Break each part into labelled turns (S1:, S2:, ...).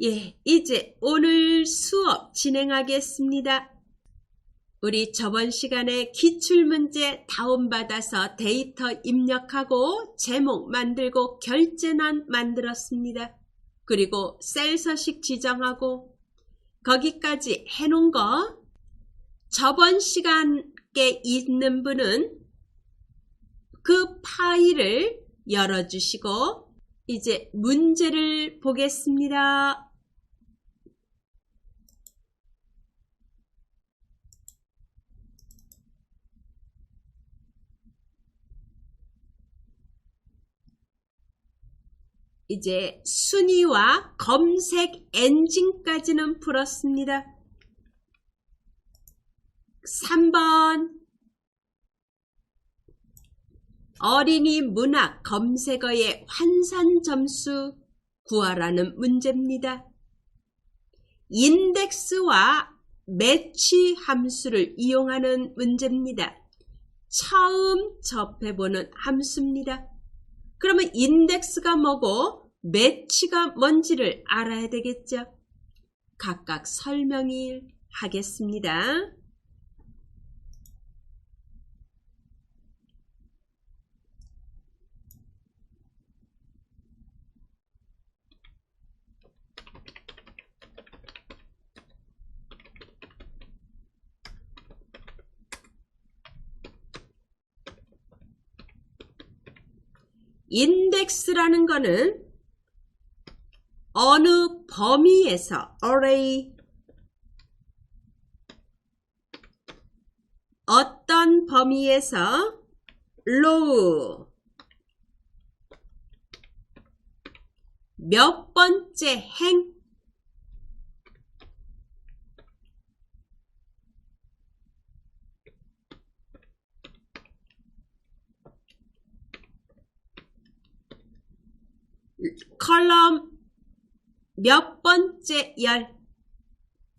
S1: 이제 오늘 수업 진행하겠습니다. 우리 저번 시간에 기출문제 다운받아서 데이터 입력하고 제목 만들고 결제난 만들었습니다. 그리고 셀 서식 지정하고 거기까지 해놓은 거 저번 시간에 있는 분은 그 파일을 열어주시고 이제 문제를 보겠습니다. 이제 순위와 검색 엔진까지는 풀었습니다. 3번 어린이 문학 검색어의 환산 점수 구하라는 문제입니다. 인덱스와 매치 함수를 이용하는 문제입니다. 처음 접해보는 함수입니다. 그러면 인덱스가 뭐고 매치가 뭔지를 알아야 되겠죠. 각각 설명을 하겠습니다. 인덱스라는 거는 어느 범위에서 array 어떤 범위에서 row 몇 번째 행 컬럼 몇 번째 열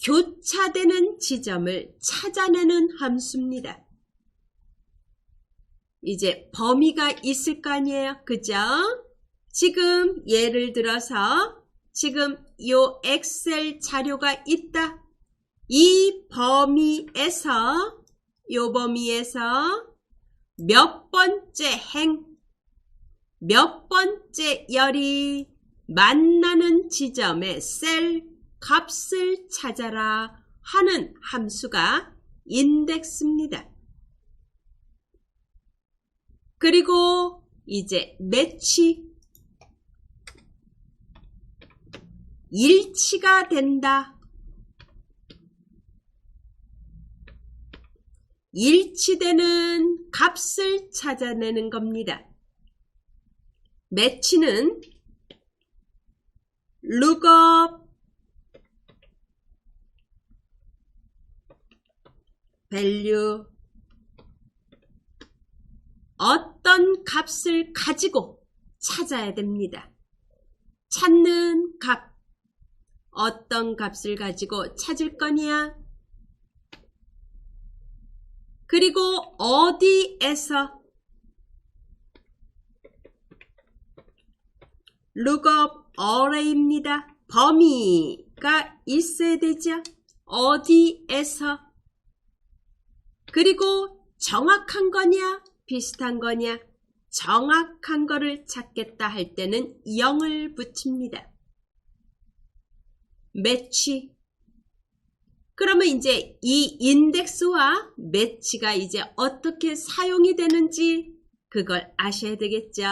S1: 교차되는 지점을 찾아내는 함수입니다. 이제 범위가 있을 거 아니에요. 그죠? 지금 예를 들어서 지금 요 엑셀 자료가 있다. 이 범위에서 요 범위에서 몇 번째 행 몇 번째 열이 만나는 지점의 셀 값을 찾아라 하는 함수가 인덱스입니다. 그리고 이제 매치 일치가 된다. 일치되는 값을 찾아내는 겁니다. 매치는 lookup value 어떤 값을 가지고 찾아야 됩니다. 찾는 값 어떤 값을 가지고 찾을 거냐? 그리고 어디에서 lookup array입니다. 범위가 있어야 되죠. 어디에서 그리고 정확한 거냐 비슷한 거냐 정확한 거를 찾겠다 할 때는 0을 붙입니다. 매치 그러면 이제 이 인덱스와 매치가 이제 어떻게 사용이 되는지 그걸 아셔야 되겠죠.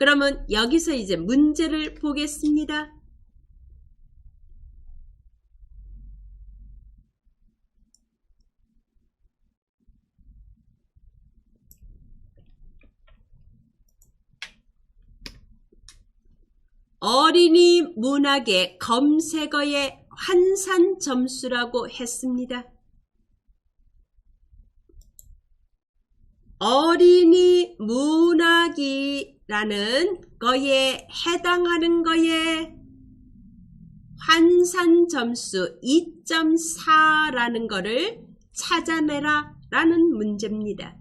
S1: 그러면 여기서 이제 문제를 보겠습니다. 어린이 문학의 검색어의 환산 점수라고 했습니다. 어린이 문학이라는 거에 해당하는 거에 환산 점수 2.4라는 거를 찾아내라 라는 문제입니다.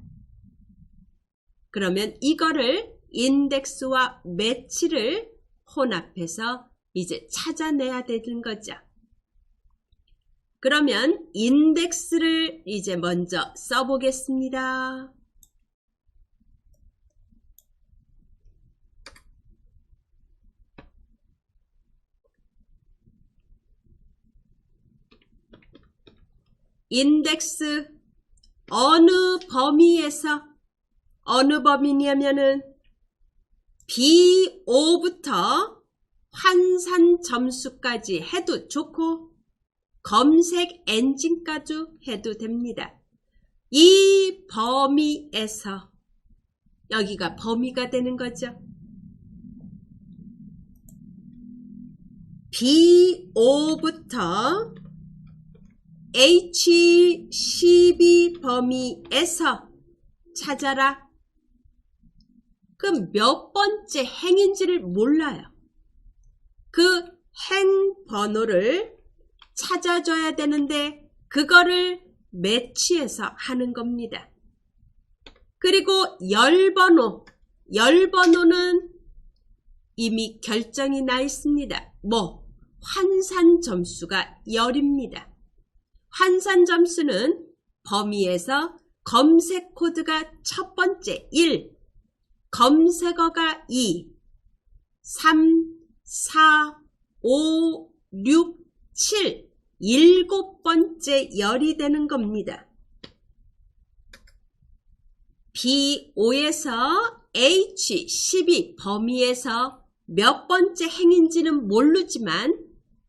S1: 그러면 이거를 인덱스와 매치를 혼합해서 이제 찾아내야 되는 거죠. 그러면 인덱스를 이제 먼저 써보겠습니다. 인덱스 어느 범위에서 어느 범위냐면은 B5부터 환산 점수까지 해도 좋고 검색 엔진까지 해도 됩니다. 이 범위에서 여기가 범위가 되는 거죠. B5부터 H12 범위에서 찾아라. 그럼 몇 번째 행인지를 몰라요. 그 행 번호를 찾아줘야 되는데 그거를 매치해서 하는 겁니다. 그리고 열번호는 이미 결정이 나 있습니다. 환산 점수가 10입니다. 환산 점수는 범위에서 검색 코드가 첫 번째 1, 검색어가 2, 3, 4, 5, 6, 7, 7번째 열이 되는 겁니다. B5에서 H12 범위에서 몇 번째 행인지는 모르지만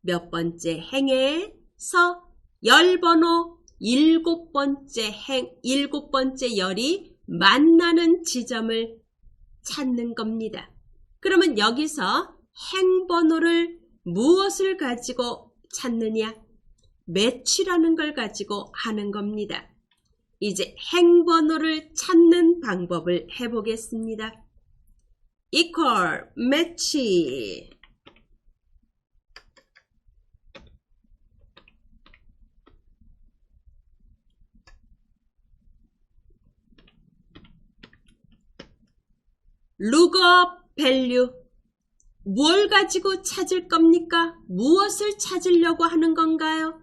S1: 몇 번째 행에서 열번호 7번째 열이 만나는 지점을 찾는 겁니다. 그러면 여기서 행번호를 무엇을 가지고 찾느냐? 매치라는 걸 가지고 하는 겁니다. 이제 행번호를 찾는 방법을 해보겠습니다. equal 매치 lookup value 뭘 가지고 찾을 겁니까? 무엇을 찾으려고 하는 건가요?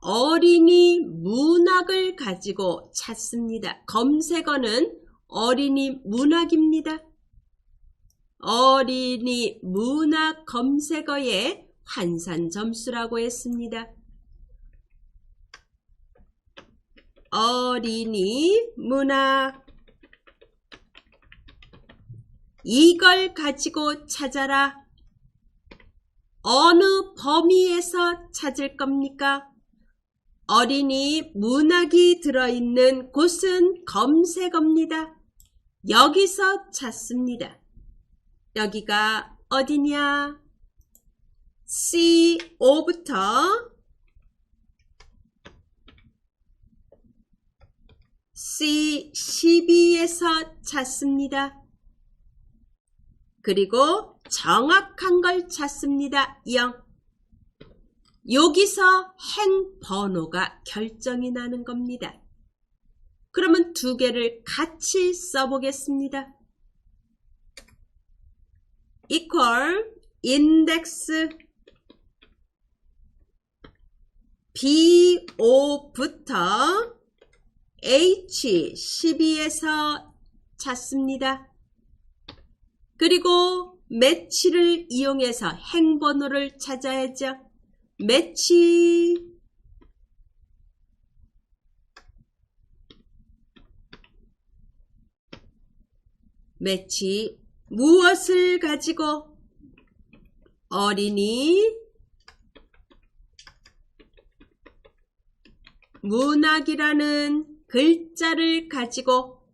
S1: 어린이 문학을 가지고 찾습니다. 검색어는 어린이 문학입니다. 어린이 문학 검색어의 환산 점수라고 했습니다. 어린이 문학 이걸 가지고 찾아라. 어느 범위에서 찾을 겁니까? 어린이 문학이 들어있는 곳은 검색어입니다. 여기서 찾습니다. 여기가 어디냐? C5부터 C12에서 찾습니다. 그리고 정확한 걸 찾습니다. 0. 여기서 행 번호가 결정이 나는 겁니다. 그러면 두 개를 같이 써보겠습니다. equal index B5부터 H12에서 찾습니다. 그리고 매치를 이용해서 행번호를 찾아야죠. 매치 무엇을 가지고? 어린이 문학이라는 글자를 가지고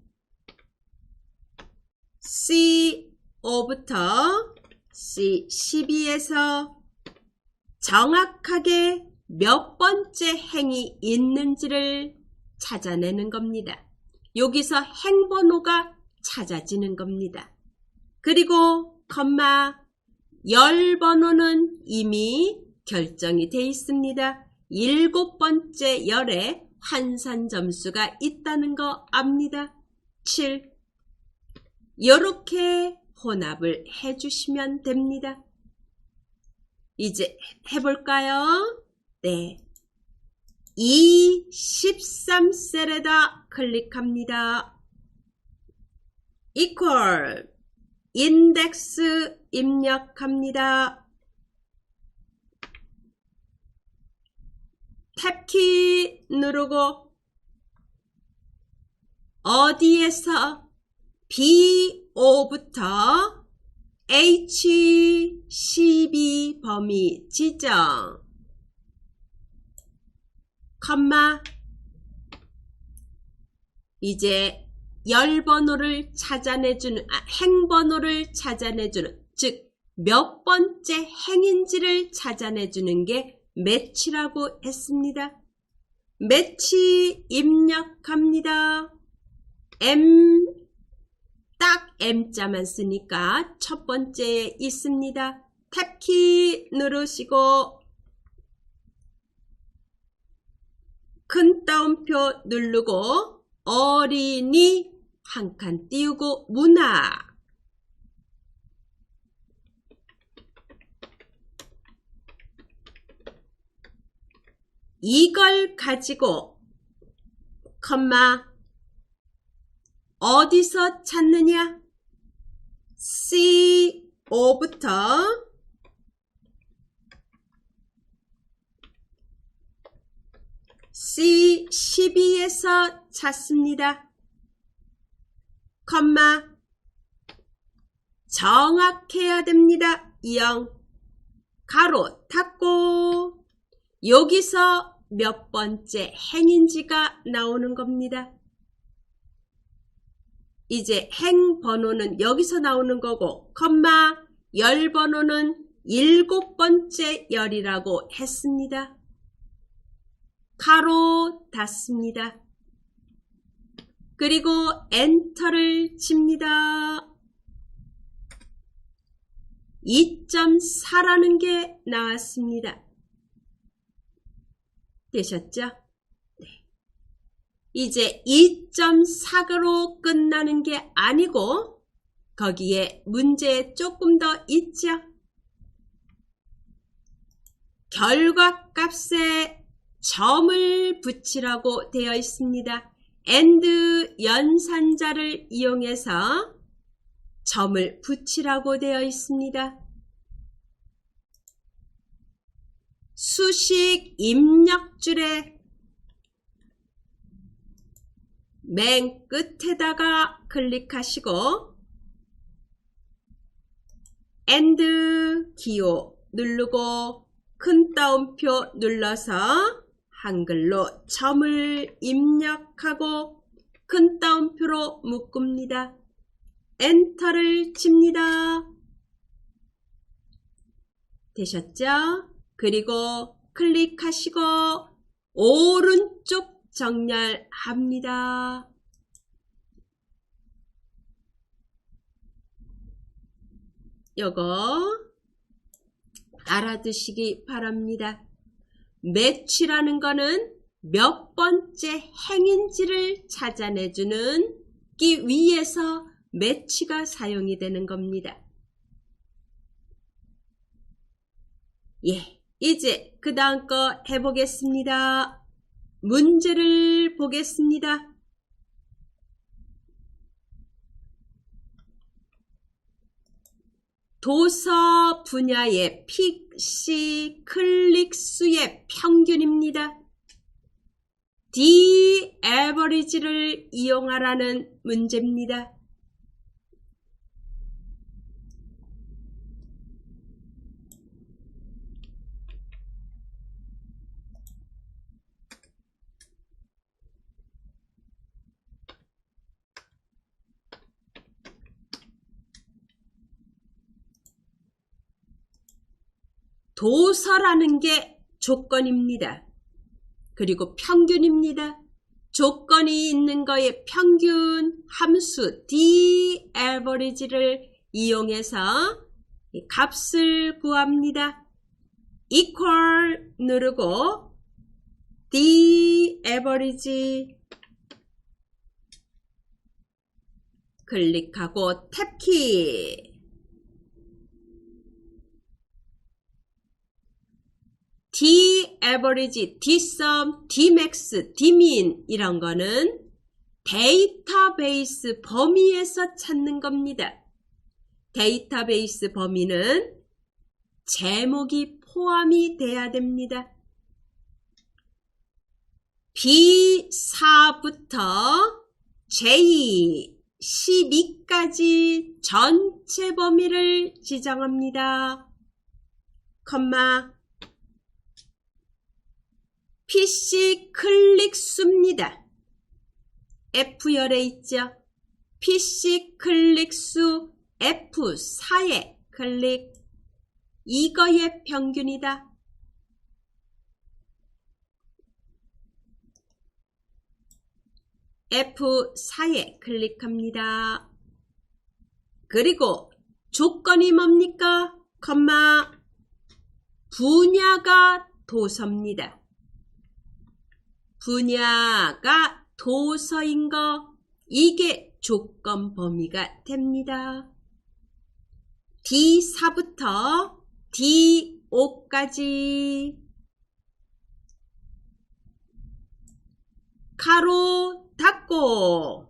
S1: C5부터 C12에서 정확하게 몇 번째 행이 있는지를 찾아내는 겁니다. 여기서 행번호가 찾아지는 겁니다. 그리고 열 번호는 이미 결정이 되어 있습니다. 7번째 열에 환산 점수가 있다는 거 압니다. 7. 이렇게 혼합을 해주시면 됩니다. 이제 해볼까요? 네. 이 13셀에다 클릭합니다. equal 인덱스 입력합니다. 탭키 누르고 어디에서 BO부터 HCB 범위 지정, 컴마, 이제 열번호를 찾아내주는, 행번호를 찾아내주는, 즉 몇 번째 행인지를 찾아내주는 게 매치라고 했습니다. 매치 입력합니다. M, 딱 M자만 쓰니까 첫 번째에 있습니다. 탭키 누르시고 큰 따옴표 누르고 어린이 한 칸 띄우고 문화, 이걸 가지고 컴마 어디서 찾느냐? CO부터 C12에서 찾습니다. 컴마 정확해야 됩니다. 0 가로 닫고 여기서 몇 번째 행인지가 나오는 겁니다. 이제 행 번호는 여기서 나오는 거고 컴마 열 번호는 7번째 열이라고 했습니다. 가로 닫습니다. 그리고 엔터를 칩니다. 2.4라는 게 나왔습니다. 되셨죠? 네. 이제 2.4로 끝나는 게 아니고 거기에 문제 조금 더 있죠? 결과값에 점을 붙이라고 되어 있습니다. AND 연산자를 이용해서 점을 붙이라고 되어 있습니다. 수식 입력줄에 맨 끝에다가 클릭하시고 AND 기호 누르고 큰 따옴표 눌러서 한글로 점을 입력하고 큰 따옴표로 묶습니다. 엔터를 칩니다. 되셨죠? 그리고 클릭하시고 오른쪽 정렬합니다. 요거 알아두시기 바랍니다. 매치라는 거는 몇 번째 행인지를 찾아내주는 기 위해서 매치가 사용이 되는 겁니다. 예, 이제 그 다음 거 해보겠습니다. 문제를 보겠습니다. 도서 분야의 PC 클릭 수의 평균입니다. D average를 이용하라는 문제입니다. 도서라는 게 조건입니다. 그리고 평균입니다. 조건이 있는 거의 평균 함수 D average를 이용해서 값을 구합니다. equal 누르고 D average 클릭하고 탭키 D average, D sum, D max, D mean 이런 거는 데이터베이스 범위에서 찾는 겁니다. 데이터베이스 범위는 제목이 포함이 돼야 됩니다. B4부터 J12까지 전체 범위를 지정합니다. 컴마 PC 클릭 수입니다. F열에 있죠. PC 클릭 수 F4의 클릭 이거의 평균이다. F4에 클릭합니다. 그리고 조건이 뭡니까? 컴마 분야가 도서입니다. 분야가 도서인 거 이게 조건 범위가 됩니다. D4부터 D5까지 가로 닫고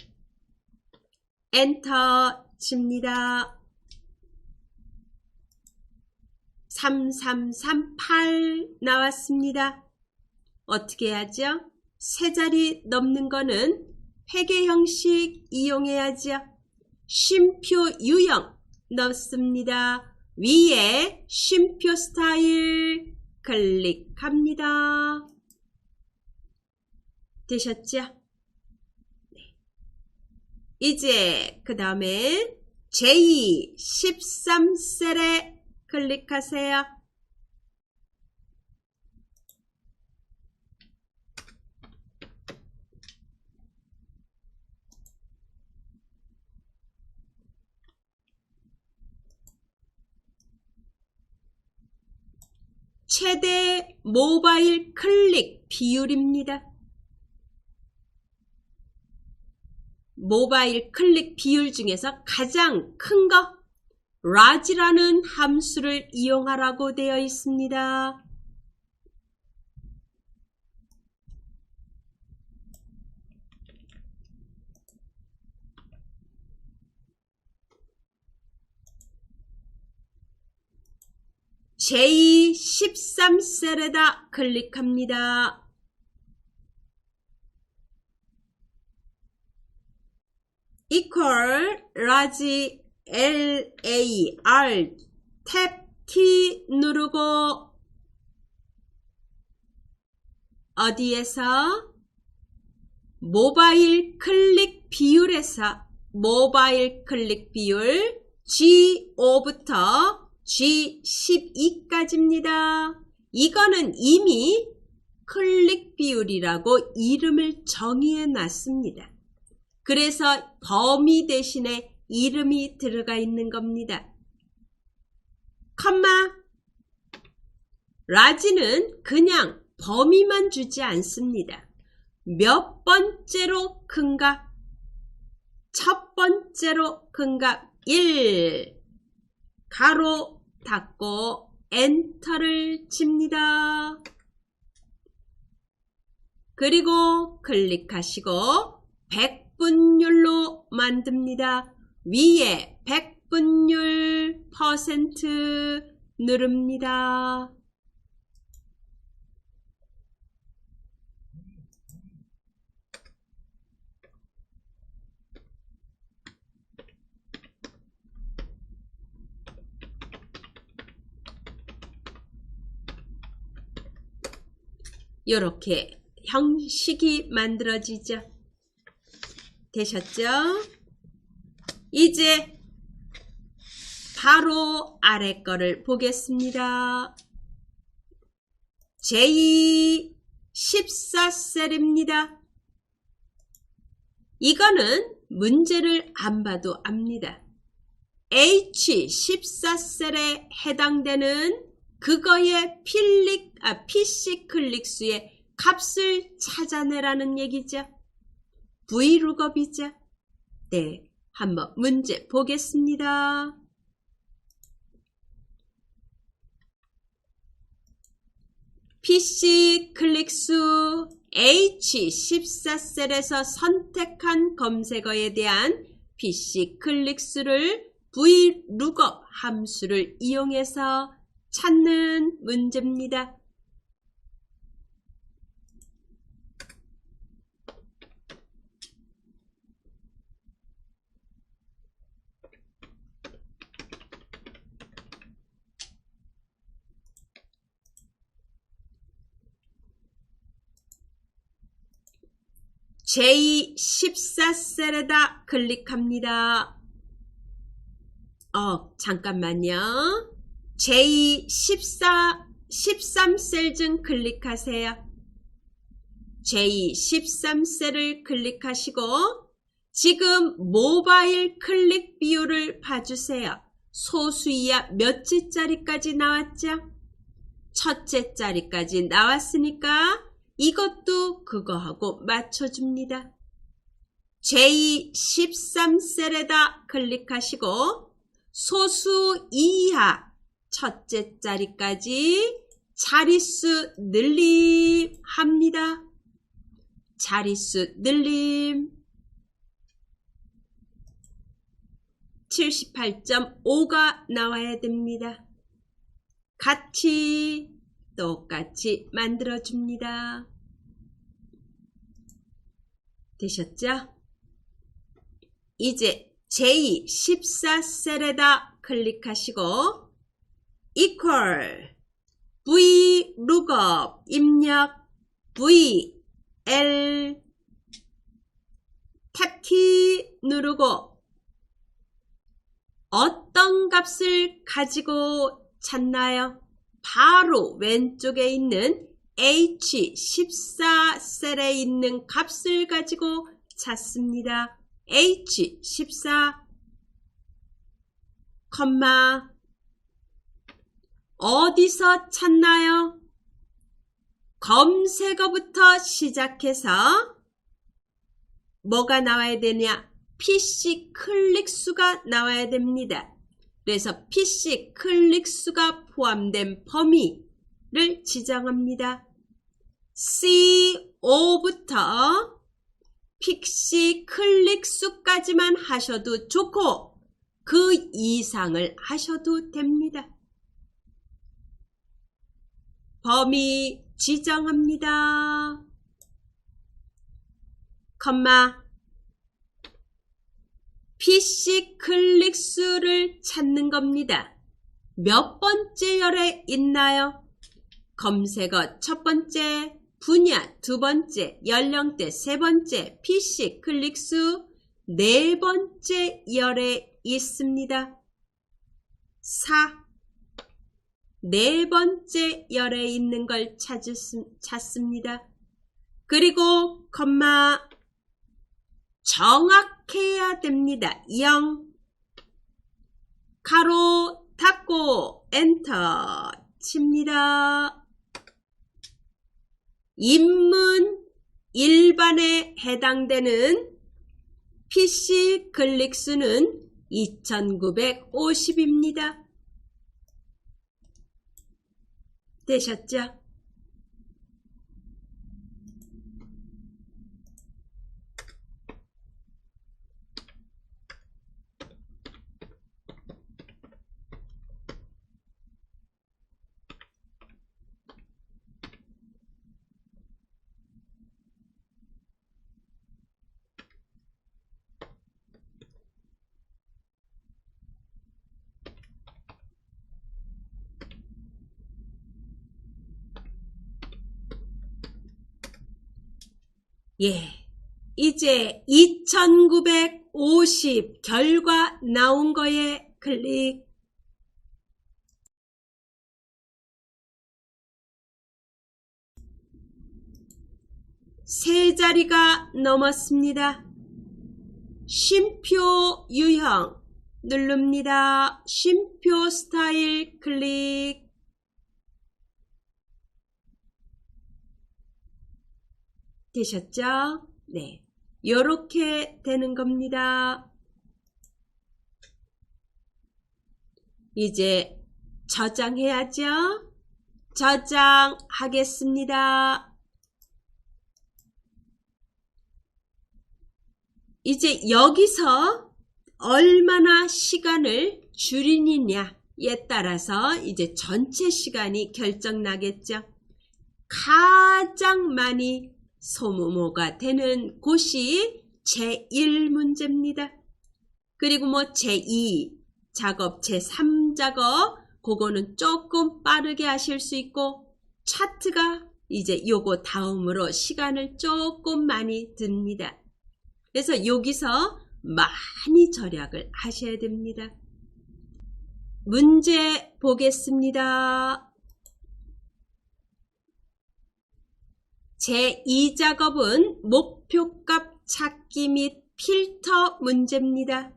S1: 엔터 칩니다. 3338 나왔습니다. 어떻게 하죠? 세 자리 넘는 거는 회계 형식 이용해야죠. 쉼표 유형 넣습니다. 위에 쉼표 스타일 클릭합니다. 되셨죠? 네. 이제 그 다음에 J13셀에 클릭하세요. 최대 모바일 클릭 비율입니다. 모바일 클릭 비율 중에서 가장 큰 거 large라는 함수를 이용하라고 되어 있습니다. J13셀에다 클릭합니다. equal large LAR 탭 T 누르고 어디에서 모바일 클릭 비율에서 모바일 클릭 비율 G5부터 G12까지입니다. 이거는 이미 클릭 비율이라고 이름을 정의해 놨습니다. 그래서 범위 대신에 이름이 들어가 있는 겁니다. 컴마 라지는 그냥 범위만 주지 않습니다. 몇 번째로 큰가? 첫 번째로 큰가? 1 가로 닫고 엔터를 칩니다. 그리고 클릭하시고 100분율로 만듭니다. 위에 100분율 퍼센트 누릅니다. 이렇게 형식이 만들어지죠. 되셨죠? 이제 바로 아래 거를 보겠습니다. J14셀입니다. 이거는 문제를 안 봐도 압니다. H14셀에 해당되는 그거의 PC 클릭수의 값을 찾아내라는 얘기죠. Vlookup이죠. 네, 한번 문제 보겠습니다. PC 클릭수 H14셀에서 선택한 검색어에 대한 PC 클릭수를 VLOOKUP 함수를 이용해서 찾는 문제입니다. J14셀에다 클릭합니다. 잠깐만요. J13셀 중 클릭하세요. J13셀을 클릭하시고 지금 모바일 클릭 비율을 봐주세요. 소수이하 몇째 자리까지 나왔죠? 첫째 자리까지 나왔으니까 이것도 그거하고 맞춰줍니다. J13셀에다 클릭하시고 소수 이하 첫째 자리까지 자릿수 늘림 합니다. 자릿수 늘림 78.5가 나와야 됩니다. 같이 똑같이 만들어줍니다. 되셨죠? 이제 J14셀에다 클릭하시고 equal VLOOKUP 입력 VL 탭키 누르고 어떤 값을 가지고 찾나요? 바로 왼쪽에 있는 H14셀에 있는 값을 가지고 찾습니다. H14, 어디서 찾나요? 검색어부터 시작해서 뭐가 나와야 되냐? PC 클릭수가 나와야 됩니다. 그래서 PC 클릭수가 포함된 범위를 지정합니다. C5부터 PC 클릭수까지만 하셔도 좋고 그 이상을 하셔도 됩니다. 범위 지정합니다. PC 클릭수를 찾는 겁니다. 몇 번째 열에 있나요? 검색어 첫 번째, 분야 두 번째, 연령대 세 번째, PC 클릭수 네 번째 열에 있습니다. 4. 네 번째 열에 있는 걸 찾습니다. 그리고 정확해야 됩니다. 0 가로 닫고 엔터 칩니다. 인문 일반에 해당되는 PC 클릭수는 2950입니다. 되셨죠? 이제 2950 결과 나온 거에 클릭. 세 자리가 넘었습니다. 쉼표 유형 누릅니다. 쉼표 스타일 클릭. 되셨죠? 네. 요렇게 되는 겁니다. 이제 저장해야죠. 저장하겠습니다. 이제 여기서 얼마나 시간을 줄이느냐에 따라서 이제 전체 시간이 결정나겠죠. 가장 많이 소모가 되는 곳이 제1문제입니다. 그리고 뭐 제2 작업, 제3 작업 그거는 조금 빠르게 하실 수 있고 차트가 이제 요거 다음으로 시간을 조금 많이 듭니다. 그래서 여기서 많이 절약을 하셔야 됩니다. 문제 보겠습니다. 제2작업은 목표값 찾기 및 필터 문제입니다.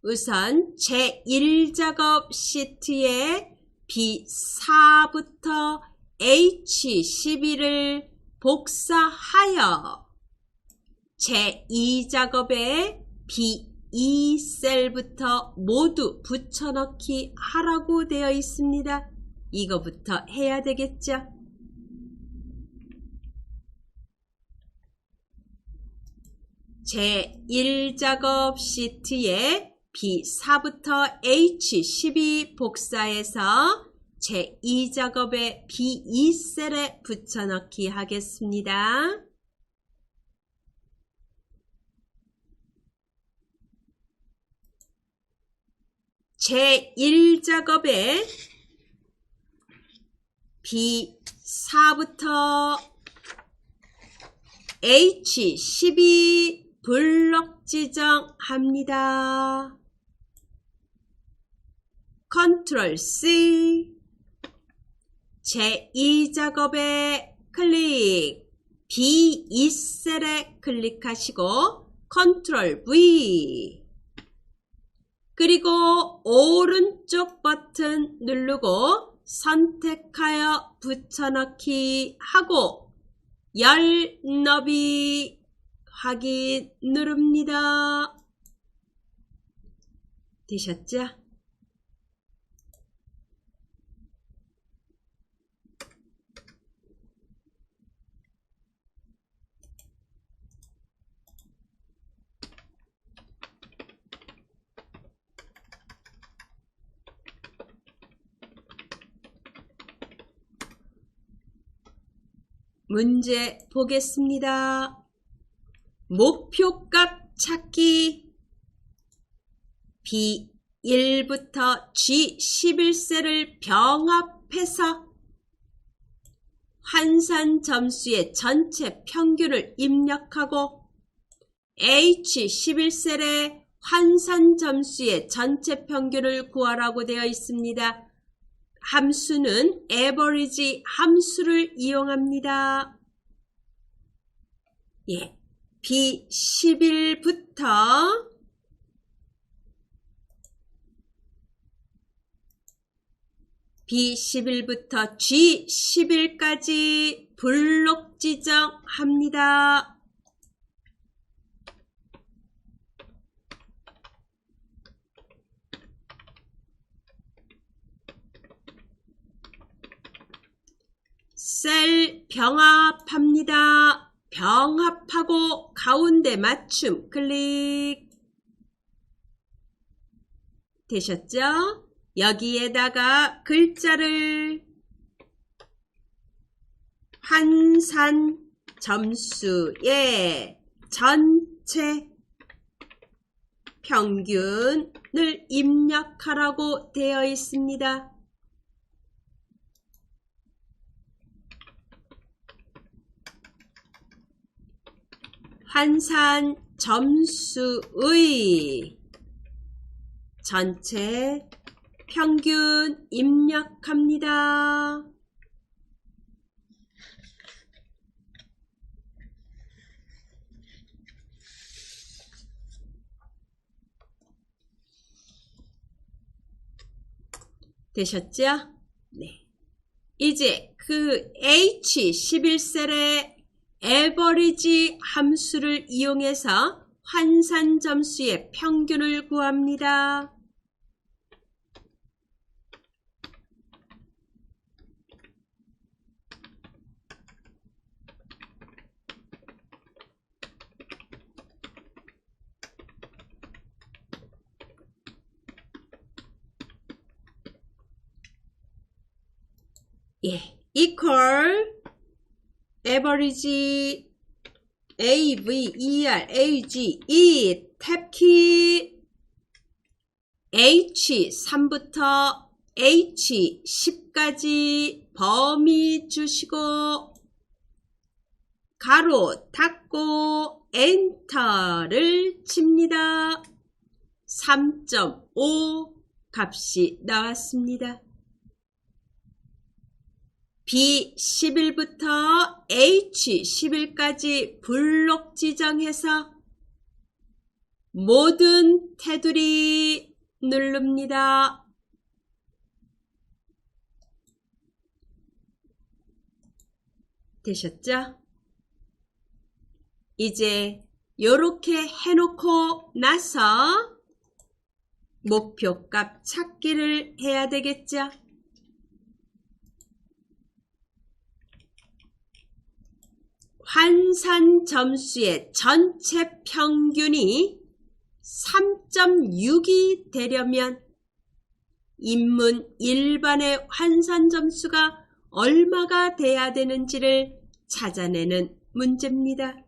S1: 우선 제1작업 시트에 B4부터 H12를 복사하여 제2작업에 B2셀부터 모두 붙여넣기 하라고 되어 있습니다. 이거부터 해야 되겠죠. 제1작업 시트에 B4부터 H12 복사해서 제2작업에 B2셀에 붙여넣기 하겠습니다. 제1작업에 B4부터 H12 블록 지정합니다. 컨트롤 C. 제2작업에 클릭, B2셀에 클릭하시고 컨트롤 V. 그리고 오른쪽 버튼 누르고 선택하여 붙여넣기 하고 열 너비 확인 누릅니다. 되셨죠? 문제 보겠습니다. 목표값 찾기 B1부터 G11셀을 병합해서 환산 점수의 전체 평균을 입력하고 H11셀의 환산 점수의 전체 평균을 구하라고 되어 있습니다. 함수는 average 함수를 이용합니다. 예, B11부터 G11까지 블록 지정합니다. 셀 병합합니다. 병합하고 가운데 맞춤 클릭. 되셨죠? 여기에다가 글자를 환산 점수의 전체 평균을 입력하라고 되어 있습니다. 환산 점수의 전체 평균 입력합니다. 되셨죠? 네. 이제 그 H11셀의 average 함수를 이용해서 환산 점수의 평균을 구합니다. equal average average 이 탭키 H3부터 H10까지 범위 주시고 가로 닫고 엔터를 칩니다. 3.5 값이 나왔습니다. B11부터 H11까지 블록 지정해서 모든 테두리 누릅니다. 되셨죠? 이제 이렇게 해놓고 나서 목표값 찾기를 해야 되겠죠? 환산 점수의 전체 평균이 3.6이 되려면 인문 일반의 환산 점수가 얼마가 돼야 되는지를 찾아내는 문제입니다.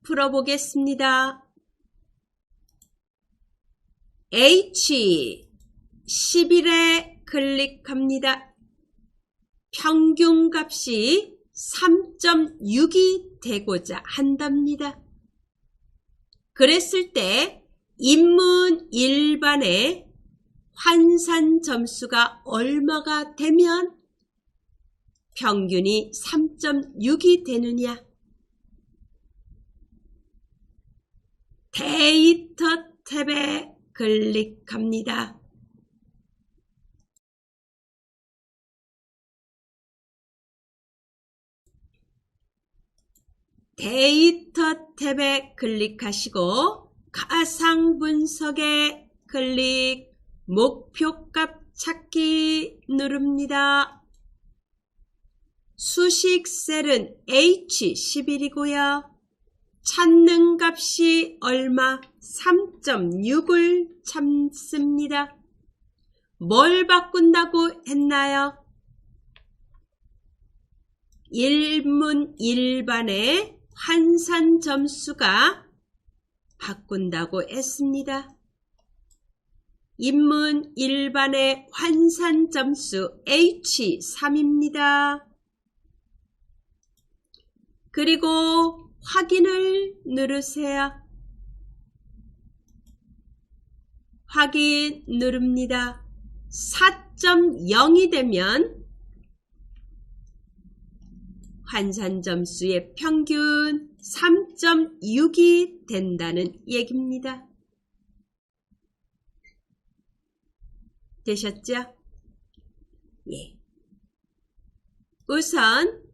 S1: 풀어보겠습니다. H11에 클릭합니다. 평균값이 3.6이 되고자 한답니다. 그랬을 때 인문 일반의 환산 점수가 얼마가 되면 평균이 3.6이 되느냐? 데이터 탭에 클릭합니다. 데이터 탭에 클릭하시고 가상 분석에 클릭, 목표값 찾기 누릅니다. 수식 셀은 H11이고요. 찾는 값이 얼마? 3.6을 찾습니다. 뭘 바꾼다고 했나요? 인문 일반의 환산 점수가 바꾼다고 했습니다. 인문 일반의 환산 점수 H3입니다. 그리고 확인을 누르세요. 확인 누릅니다. 4.0이 되면 환산 점수의 평균 3.6이 된다는 얘기입니다. 되셨죠? 우선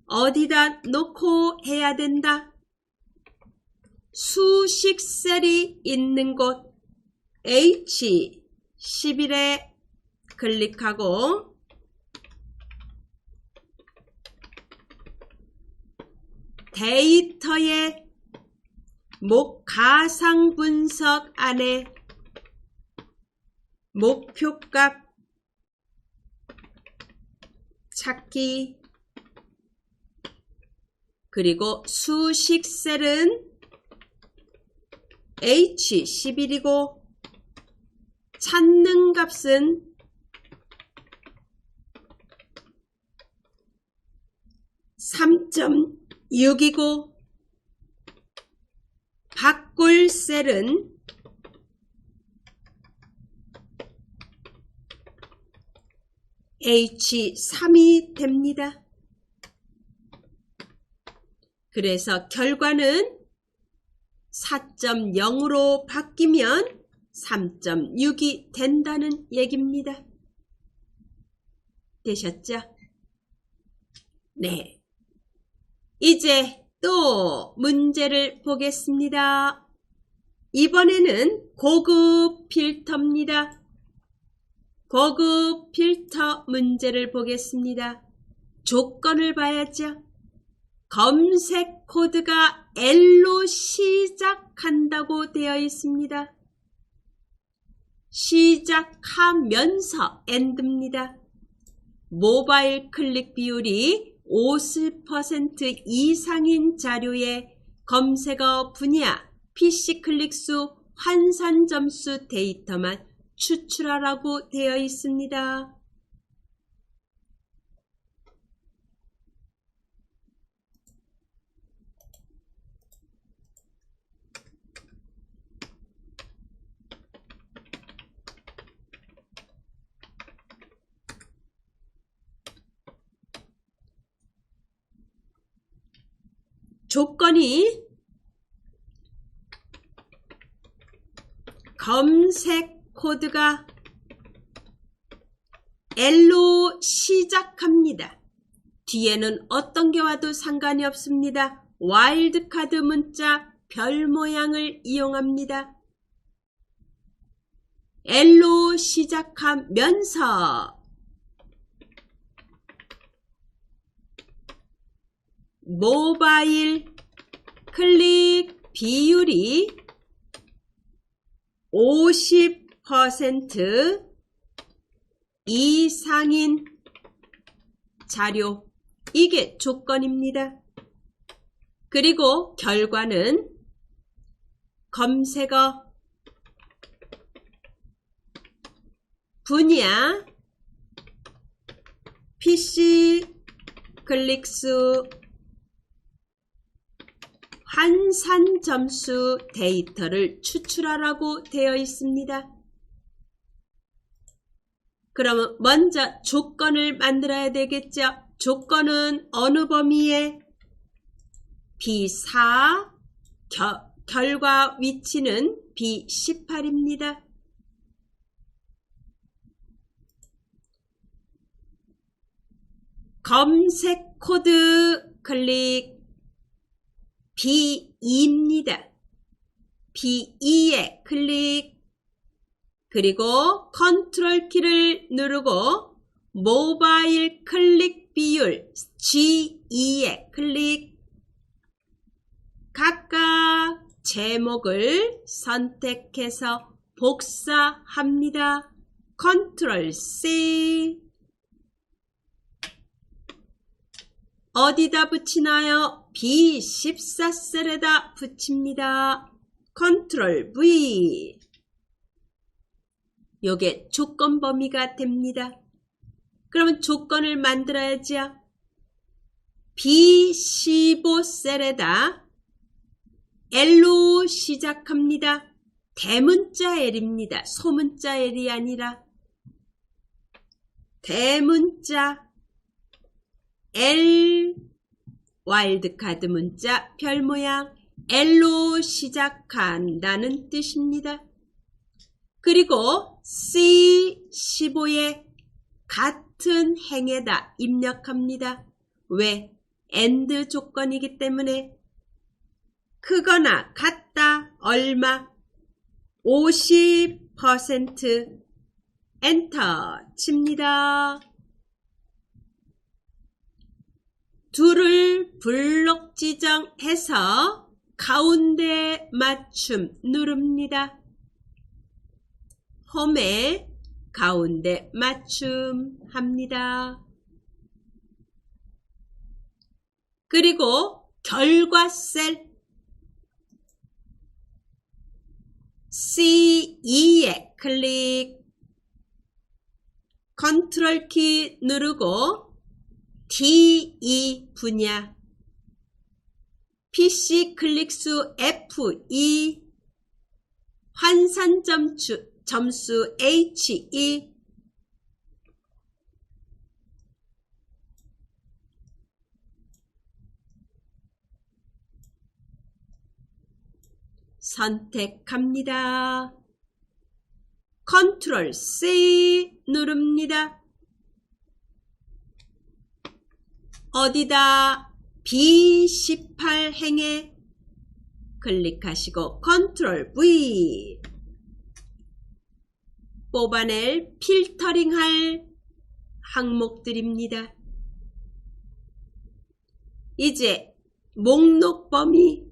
S1: 어디다 놓고 해야 된다? 수식 셀이 있는 곳 H11에 클릭하고 데이터의 가상 분석 안에 목표값 찾기 그리고 수식 셀은 H11이고 찾는 값은 3.6이고 바꿀 셀은 H3이 됩니다. 그래서 결과는 4.0으로 바뀌면 3.6이 된다는 얘기입니다. 되셨죠? 네. 이제 또 문제를 보겠습니다. 이번에는 고급 필터입니다. 고급 필터 문제를 보겠습니다. 조건을 봐야죠. 검색 코드가 L로 시작한다고 되어 있습니다. 시작하면서 AND입니다. 모바일 클릭 비율이 50% 이상인 자료의 검색어 분야, PC 클릭수, 환산 점수 데이터만 추출하라고 되어 있습니다. 조건이 검색 코드가 L로 시작합니다. 뒤에는 어떤 게 와도 상관이 없습니다. 와일드카드 문자 별 모양을 이용합니다. L로 시작하면서 모바일 클릭 비율이 50% 이상인 자료, 이게 조건입니다. 그리고 결과는 검색어 분야, PC 클릭수, 환산 점수 데이터를 추출하라고 되어 있습니다. 그러면 먼저 조건을 만들어야 되겠죠. 조건은 어느 범위에? B4, 결과 위치는 B18입니다. 검색 코드 클릭 B2입니다. B2에 클릭, 그리고 컨트롤 키를 누르고 모바일 클릭 비율 G2에 클릭, 각각 제목을 선택해서 복사합니다. 컨트롤 C. 어디다 붙이나요? B14셀에다 붙입니다. 컨트롤 V. 요게 조건 범위가 됩니다. 그러면 조건을 만들어야죠. B15셀에다 L로 시작합니다. 대문자 L입니다. 소문자 L이 아니라 대문자 L, 와일드카드 문자 별 모양 L로 시작한다는 뜻입니다. 그리고 C15에 같은 행에다 입력합니다. 왜? AND 조건이기 때문에. 크거나 같다 얼마? 50% 엔터 칩니다. 둘을 블록 지정해서 가운데 맞춤 누릅니다. 홈에 가운데 맞춤 합니다. 그리고 결과 셀 C2에 클릭, 컨트롤 키 누르고 D2 분야, PC 클릭수 F2, 환산 점수 H2, 선택합니다. 컨트롤 C 누릅니다. 어디다? B18 행에 클릭하시고 컨트롤 V. 뽑아낼 필터링할 항목들입니다. 이제 목록 범위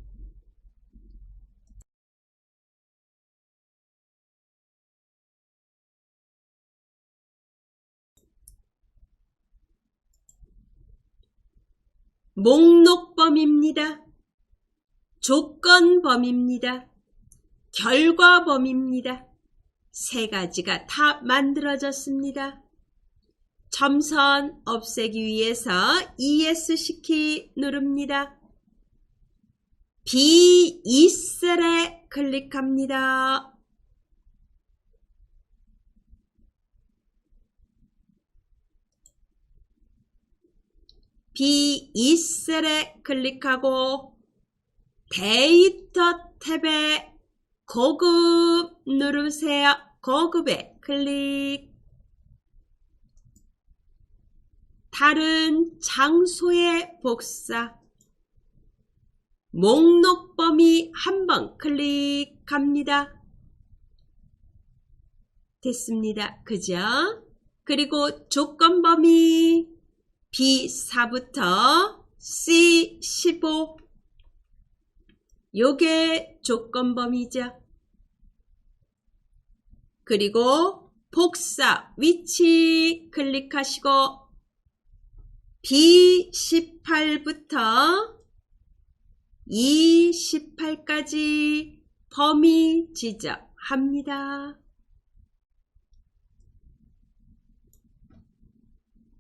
S1: 목록 범위입니다. 조건 범위입니다. 결과 범위입니다. 세 가지가 다 만들어졌습니다. 점선 없애기 위해서 ESC 키 누릅니다. B2셀에 클릭합니다. B2셀에 클릭하고 데이터 탭에 고급 누르세요. 고급에 클릭. 다른 장소의 복사. 목록 범위 한번 클릭합니다. 됐습니다. 그죠? 그리고 조건 범위 B4부터 C15 요게 조건 범위죠. 그리고 복사 위치 클릭하시고 B18부터 E18까지 범위 지정합니다.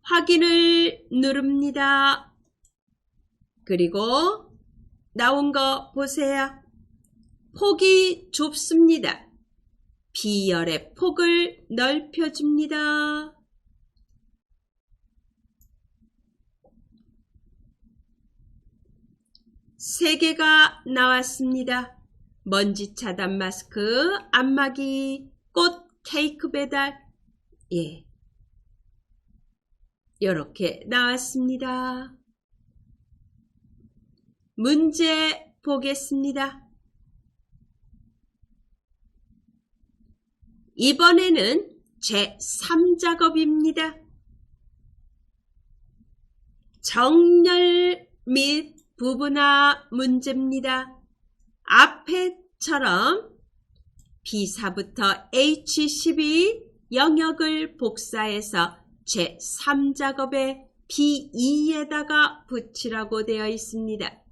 S1: 확인을 누릅니다. 그리고 나온 거 보세요. 폭이 좁습니다. B열의 폭을 넓혀줍니다. 세 개가 나왔습니다. 먼지 차단 마스크, 안마기, 꽃 케이크 배달. 예. 이렇게 나왔습니다. 문제 보겠습니다. 이번에는 제3작업입니다. 정렬 및 부분화 문제입니다. 앞에처럼 B4부터 H12 영역을 복사해서 제3작업에 B2에다가 붙이라고 되어 있습니다.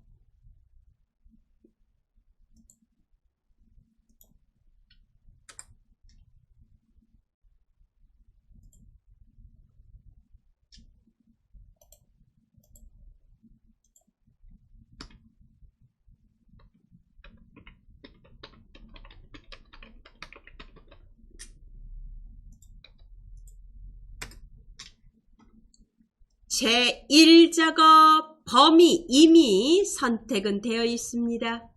S1: 제1작업 범위 이미 선택은 되어 있습니다.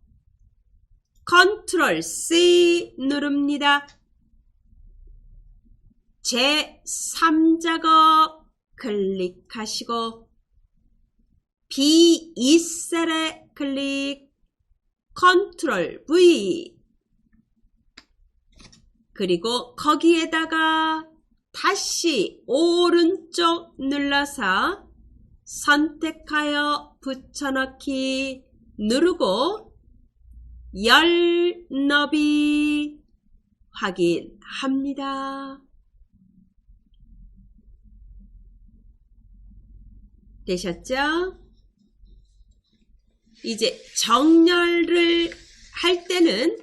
S1: 컨트롤 C 누릅니다. 제3작업 클릭하시고 B2셀에 클릭 컨트롤 V 그리고 거기에다가 다시 오른쪽 눌러서 선택하여 붙여넣기 누르고 열 너비 확인합니다. 되셨죠? 이제 정렬을 할 때는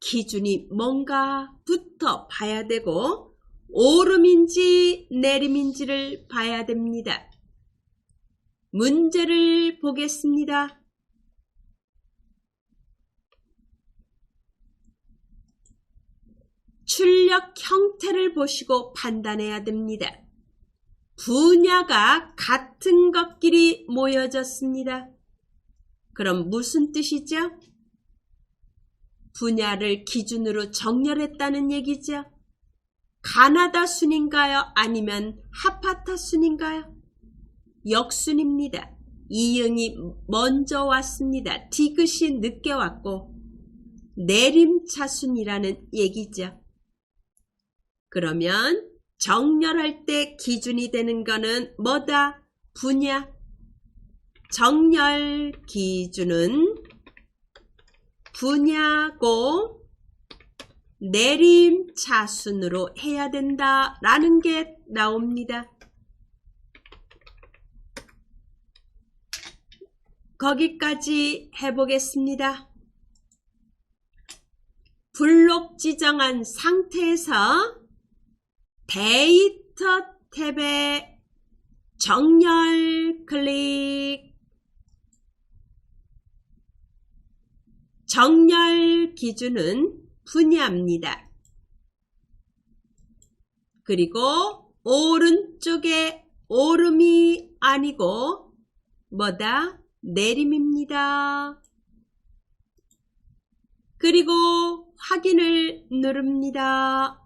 S1: 기준이 뭔가부터 봐야 되고 오름인지 내림인지를 봐야 됩니다. 문제를 보겠습니다. 출력 형태를 보시고 판단해야 됩니다. 분야가 같은 것끼리 모여졌습니다. 그럼 무슨 뜻이죠? 분야를 기준으로 정렬했다는 얘기죠. 가나다 순인가요? 아니면 하파타 순인가요? 역순입니다. 이응이 먼저 왔습니다. 디귿이 늦게 왔고 내림차순이라는 얘기죠. 그러면 정렬할 때 기준이 되는 거는 뭐다? 분야. 정렬 기준은 분야고 내림차순으로 해야 된다라는 게 나옵니다. 거기까지 해보겠습니다. 블록 지정한 상태에서 데이터 탭에 정렬 클릭. 정렬 기준은 분야입니다. 그리고 오른쪽에 오름이 아니고 뭐다? 내림입니다. 그리고 확인을 누릅니다.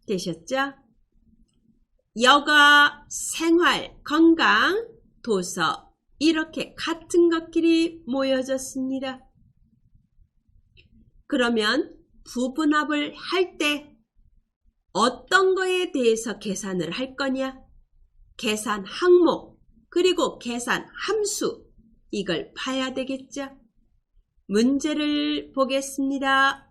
S1: 되셨죠? 여가, 생활, 건강, 도서 이렇게 같은 것끼리 모여졌습니다. 그러면 부분합을 할 때 어떤 거에 대해서 계산을 할 거냐? 계산 항목, 그리고 계산 함수, 이걸 봐야 되겠죠? 문제를 보겠습니다.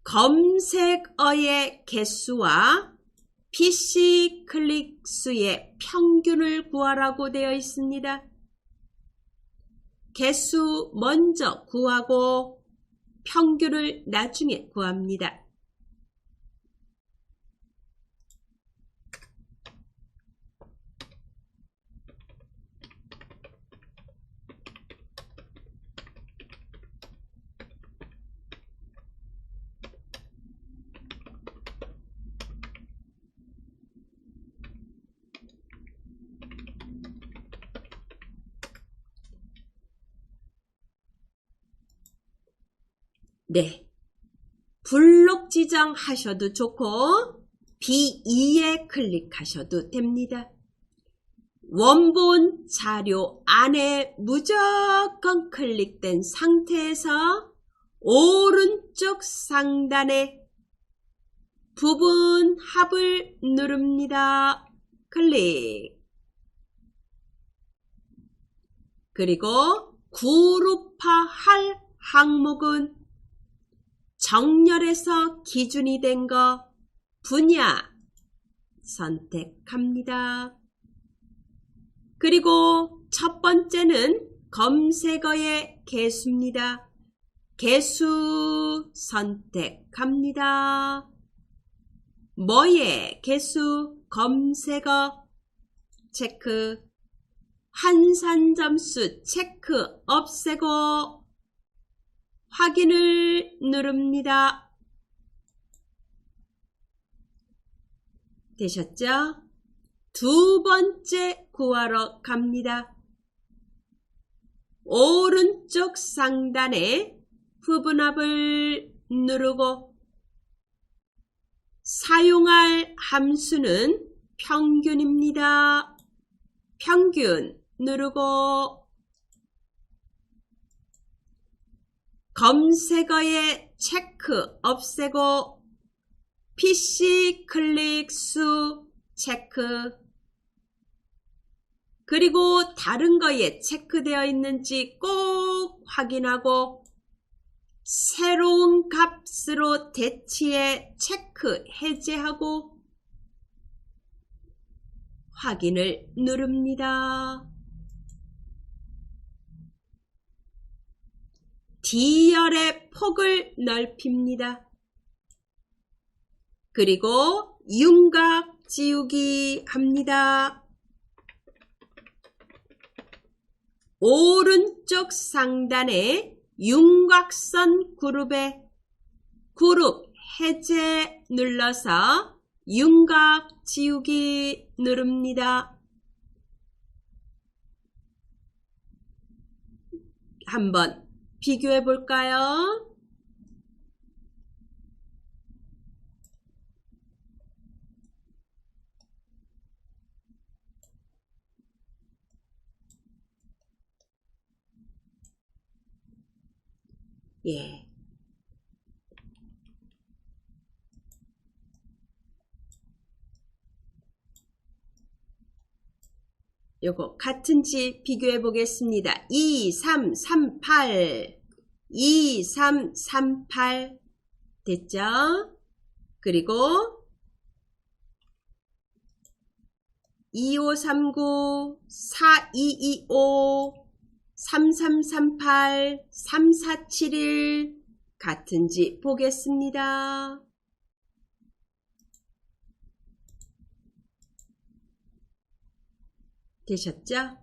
S1: 검색어의 개수와 PC 클릭 수의 평균을 구하라고 되어 있습니다. 개수 먼저 구하고 평균을 나중에 구합니다. 네, 블록 지정하셔도 좋고 B2에 클릭하셔도 됩니다. 원본 자료 안에 무조건 클릭된 상태에서 오른쪽 상단에 부분 합을 누릅니다. 클릭. 그리고 그룹화할 항목은 정렬해서 기준이 된 거 분야 선택합니다. 그리고 첫 번째는 검색어의 개수입니다. 개수 선택합니다. 뭐의 개수? 검색어 체크. 한산점수 체크 없애고 확인을 누릅니다. 되셨죠? 두 번째 구하러 갑니다. 오른쪽 상단에 부분합을 누르고 사용할 함수는 평균입니다. 평균 누르고 검색어의 체크 없애고 PC 클릭 수 체크. 그리고 다른 거에 체크되어 있는지 꼭 확인하고 새로운 값으로 대치해 체크 해제하고 확인을 누릅니다. D열의 폭을 넓힙니다. 그리고 윤곽 지우기 합니다. 오른쪽 상단에 윤곽선 그룹에 그룹 해제 눌러서 윤곽 지우기 누릅니다. 한번 비교해 볼까요? 예. 요거 같은지 비교해 보겠습니다. 2, 3, 3, 8. 2, 3, 3, 8. 됐죠? 그리고 2, 5, 3, 9, 4, 2, 2, 5, 3, 3, 3, 8, 3, 4, 7, 1. 같은지 보겠습니다. 되셨죠?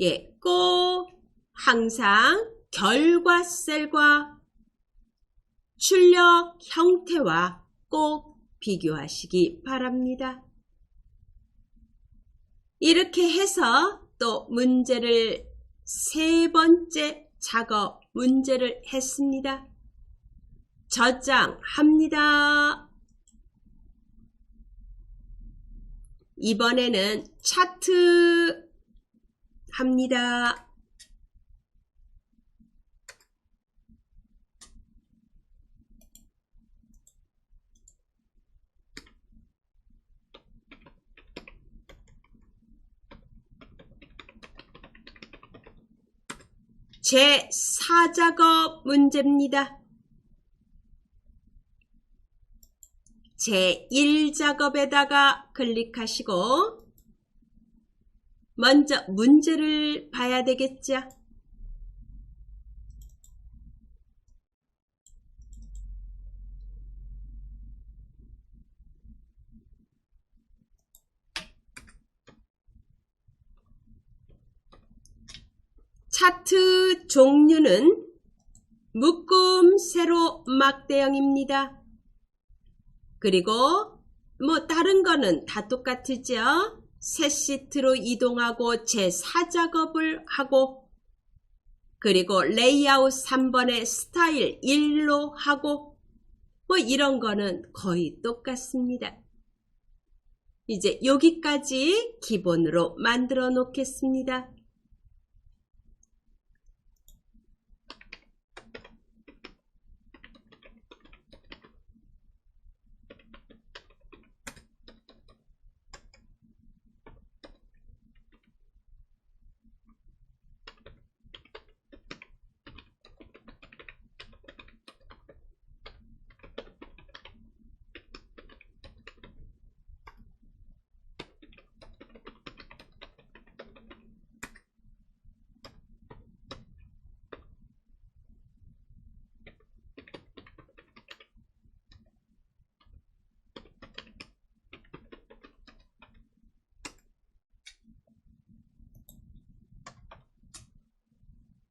S1: 예, 꼭 항상 결과셀과 출력 형태와 꼭 비교하시기 바랍니다. 이렇게 해서 또 문제를 세 번째 작업 문제를 했습니다. 저장합니다. 이번에는 차트 합니다. 제4작업 문제입니다. 제1작업에다가 클릭하시고 먼저 문제를 봐야 되겠죠. 차트 종류는 묶음 세로 막대형입니다. 그리고 뭐 다른 거는 다 똑같으죠. 새 시트로 이동하고 제4작업을 하고 그리고 레이아웃 3번에 스타일 1로 하고 뭐 이런 거는 거의 똑같습니다. 이제 여기까지 기본으로 만들어 놓겠습니다.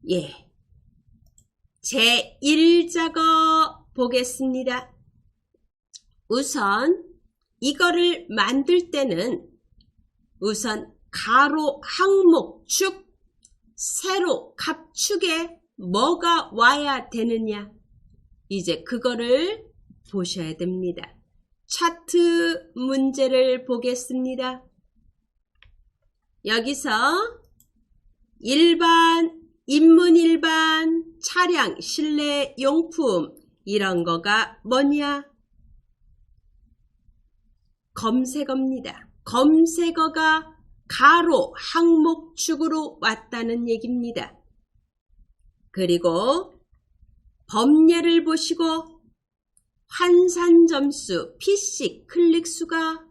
S1: 예, 제1작업 보겠습니다. 우선 이거를 만들 때는 우선 가로 항목 축 세로 갑축에 뭐가 와야 되느냐 이제 그거를 보셔야 됩니다. 차트 문제를 보겠습니다. 여기서 일반 인문 일반, 차량, 실내 용품 이런 거가 뭐냐? 검색어입니다. 검색어가 가로 항목축으로 왔다는 얘기입니다. 그리고 범례를 보시고 환산점수, PC 클릭수가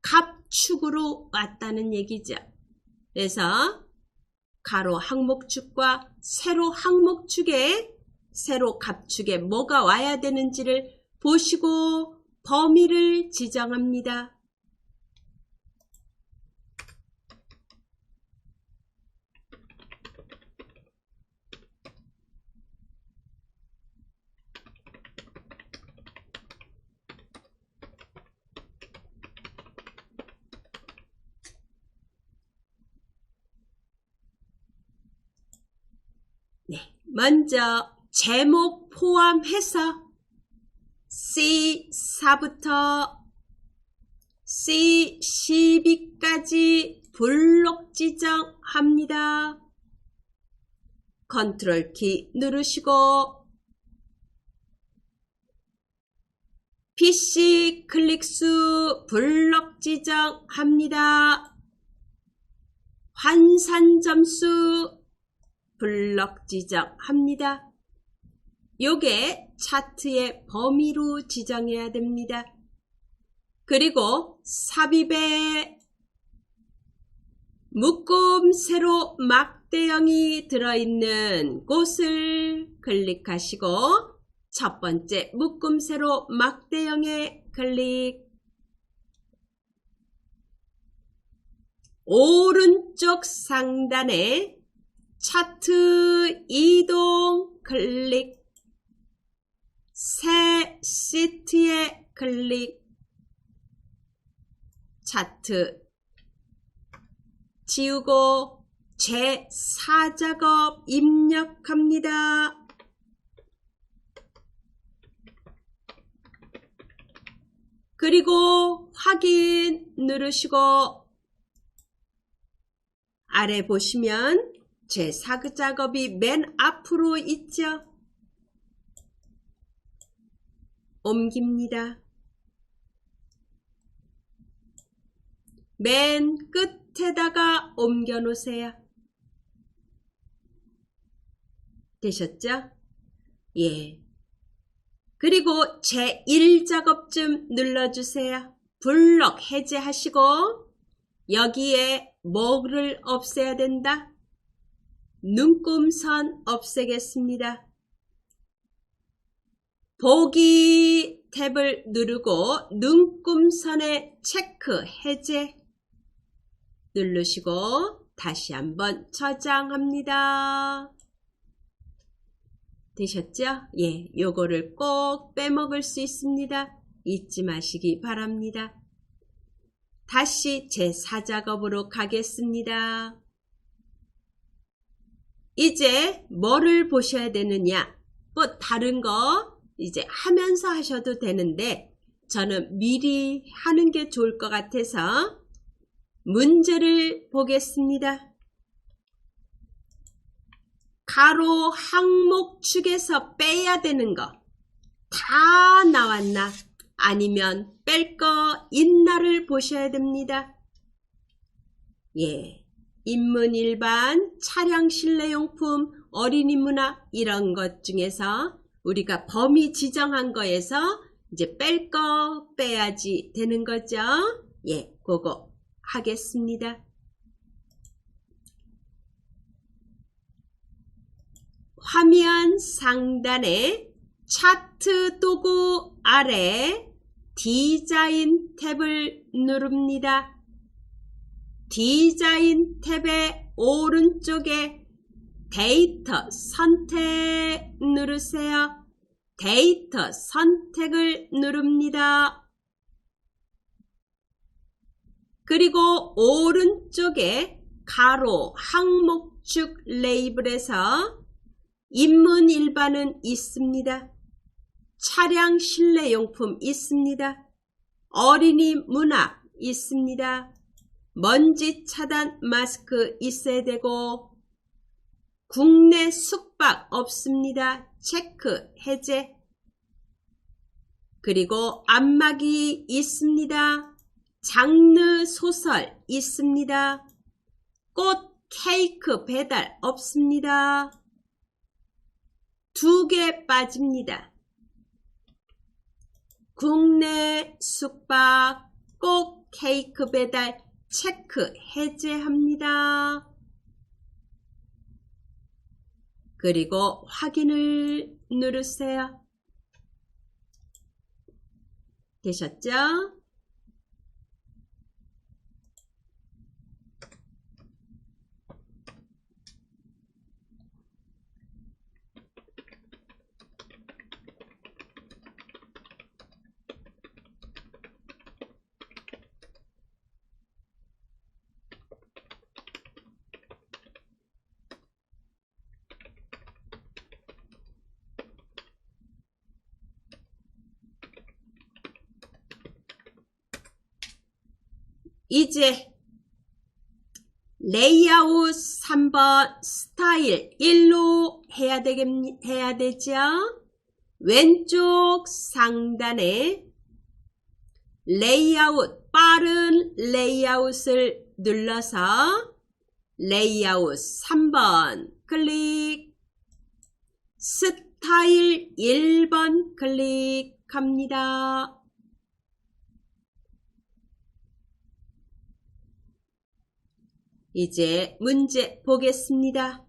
S1: 갑축으로 왔다는 얘기죠. 그래서 가로 항목축과 세로 항목축에 세로 갑축에 뭐가 와야 되는지를 보시고 범위를 지정합니다. 네, 먼저 제목 포함해서 C4부터 C12까지 블록 지정합니다. 컨트롤 키 누르시고 PC 클릭수 블록 지정합니다. 환산 점수 블록 지정합니다. 요게 차트의 범위로 지정해야 됩니다. 그리고 삽입에 묶음 세로 막대형이 들어있는 곳을 클릭하시고 첫 번째 묶음 세로 막대형에 클릭, 오른쪽 상단에 차트 이동 클릭, 새 시트에 클릭, 차트 지우고 제4작업 입력합니다. 그리고 확인 누르시고 아래 보시면 제4작업이 맨 앞으로 있죠. 옮깁니다. 맨 끝에다가 옮겨 놓으세요. 되셨죠? 예. 그리고 제1작업 좀 눌러주세요. 블록 해제하시고 여기에 뭐를 없애야 된다? 눈금선 없애겠습니다. 보기 탭을 누르고 눈금선에 체크 해제 누르시고 다시 한번 저장합니다. 되셨죠? 예, 요거를 꼭 빼먹을 수 있습니다. 잊지 마시기 바랍니다. 다시 제4작업으로 가겠습니다. 이제 뭐를 보셔야 되느냐? 뭐 다른 거 이제 하면서 하셔도 되는데 저는 미리 하는 게 좋을 것 같아서 문제를 보겠습니다. 가로 항목축에서 빼야 되는 거 다 나왔나? 아니면 뺄 거 있나를 보셔야 됩니다. 예, 인문 일반, 차량 실내용품, 어린이 문화 이런 것 중에서 우리가 범위 지정한 거에서 이제 뺄 거 빼야지 되는 거죠. 예, 그거 하겠습니다. 화면 상단에 차트 도구 아래 디자인 탭을 누릅니다. 디자인 탭의 오른쪽에 데이터 선택 누르세요. 데이터 선택을 누릅니다. 그리고 오른쪽에 가로 항목축 레이블에서 인문 일반은 있습니다. 차량 실내용품 있습니다. 어린이 문화 있습니다. 먼지 차단 마스크 있어야 되고 국내 숙박 없습니다. 체크 해제. 그리고 안마기 있습니다. 장르 소설 있습니다. 꽃 케이크 배달 없습니다. 2개 빠집니다. 국내 숙박 꽃 케이크 배달 체크 해제합니다. 그리고 확인을 누르세요. 되셨죠? 이제 레이아웃 3번 스타일 1로 해야 되죠. 왼쪽 상단에 레이아웃, 빠른 레이아웃을 눌러서 레이아웃 3번 클릭, 스타일 1번 클릭합니다. 이제 문제 보겠습니다.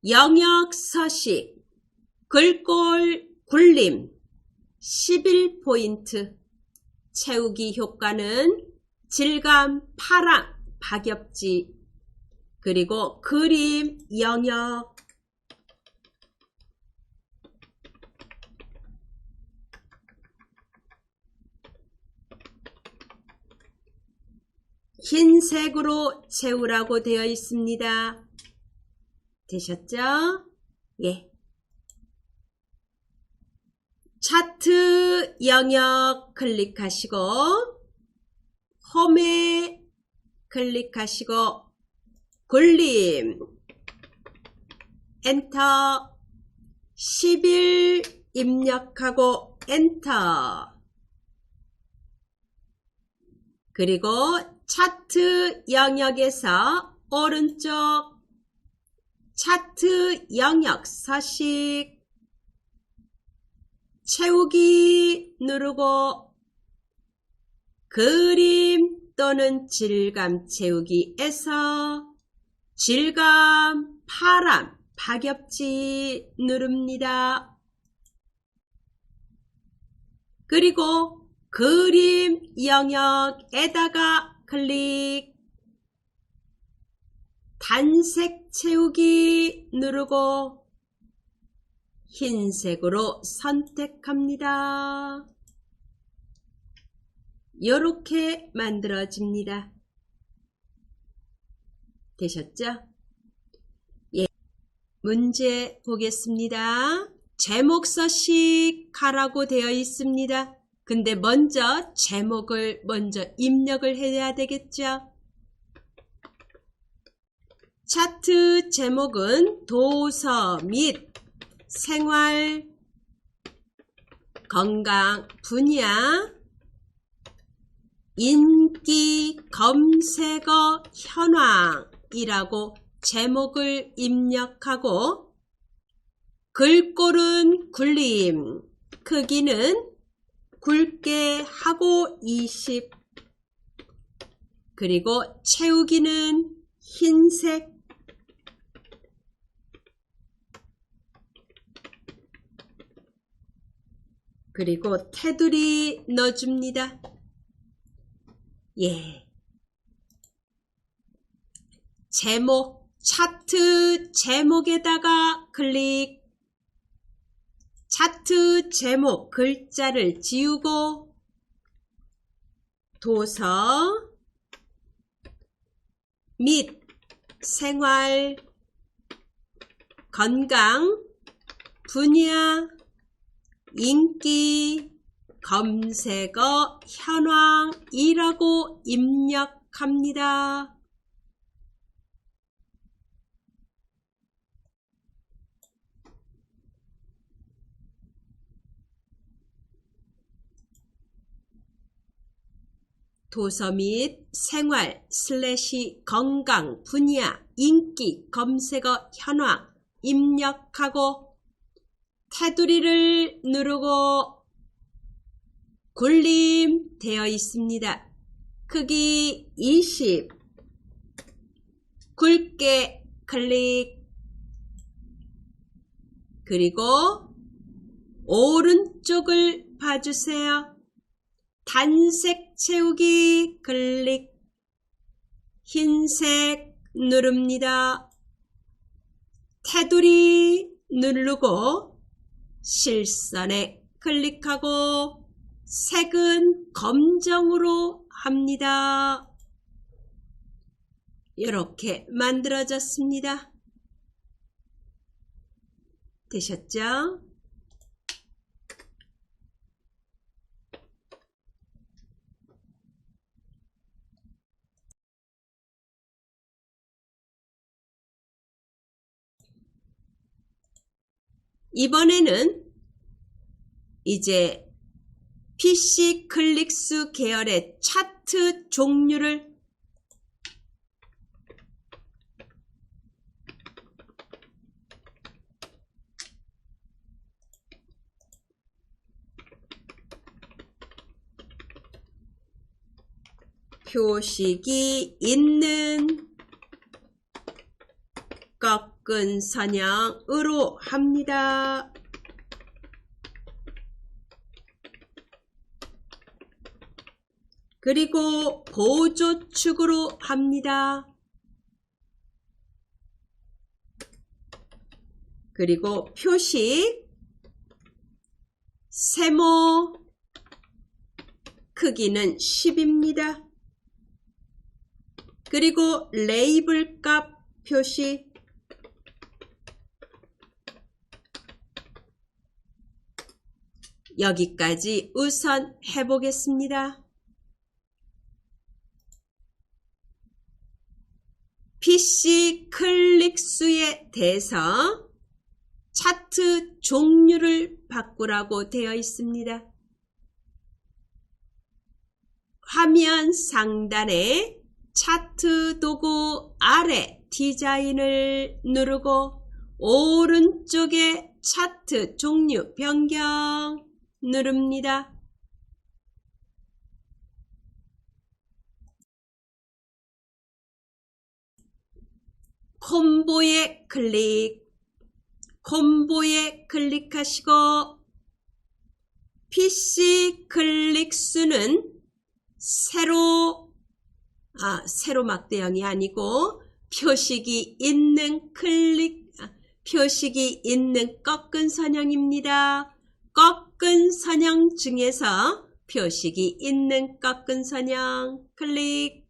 S1: 영역 서식, 글꼴 굴림 11포인트, 채우기 효과는 질감, 파랑, 박엽지, 그리고 그림, 영역, 흰색으로 채우라고 되어 있습니다. 되셨죠? 예. 차트 영역 클릭하시고 홈에 클릭하시고 굴림 엔터, 11 입력하고 엔터, 그리고 차트 영역에서 오른쪽 차트 영역 서식 채우기 누르고 그림 또는 질감 채우기에서 질감, 파람, 박엽지 누릅니다. 그리고 그림 영역에다가 클릭, 단색 채우기 누르고 흰색으로 선택합니다. 이렇게 만들어집니다. 되셨죠? 예. 문제 보겠습니다. 제목 서식 하라고 되어 있습니다. 근데 먼저 제목을 먼저 입력을 해야 되겠죠? 차트 제목은 도서 및 생활, 건강 분야, 인기, 검색어, 현황이라고 제목을 입력하고 글꼴은 굴림, 크기는 굵게 하고 20, 그리고 채우기는 흰색, 그리고 테두리 넣어줍니다. 예. 제목, 차트 제목에다가 클릭, 차트 제목 글자를 지우고 도서 및 생활, 건강, 분야, 인기, 검색어, 현황이라고 입력합니다. 도서 및 생활 / 건강 분야 인기 검색어 현황 입력하고 테두리를 누르고 굴림 되어 있습니다. 크기 20 굵게 클릭 그리고 오른쪽을 봐주세요. 단색 채우기 클릭 흰색 누릅니다. 테두리 누르고 실선에 클릭하고 색은 검정으로 합니다. 이렇게 만들어졌습니다. 되셨죠? 이번에는 이제 PC 클릭수 계열의 차트 종류를 표식이 있는 꺾은 선형으로 합니다. 그리고 보조축으로 합니다. 그리고 표식 세모 크기는 10입니다. 그리고 레이블 값 표시 여기까지 우선 해보겠습니다. PC 클릭수에 대해서 차트 종류를 바꾸라고 되어 있습니다. 화면 상단에 차트 도구 아래 디자인을 누르고 오른쪽에 차트 종류 변경 누릅니다. 콤보에 클릭하시고 PC 클릭수는 세로 막대형이 아니고 표식이 있는 표식이 있는 꺾은 선형입니다. 꺾은 선형 중에서 표식이 있는 꺾은 선형 클릭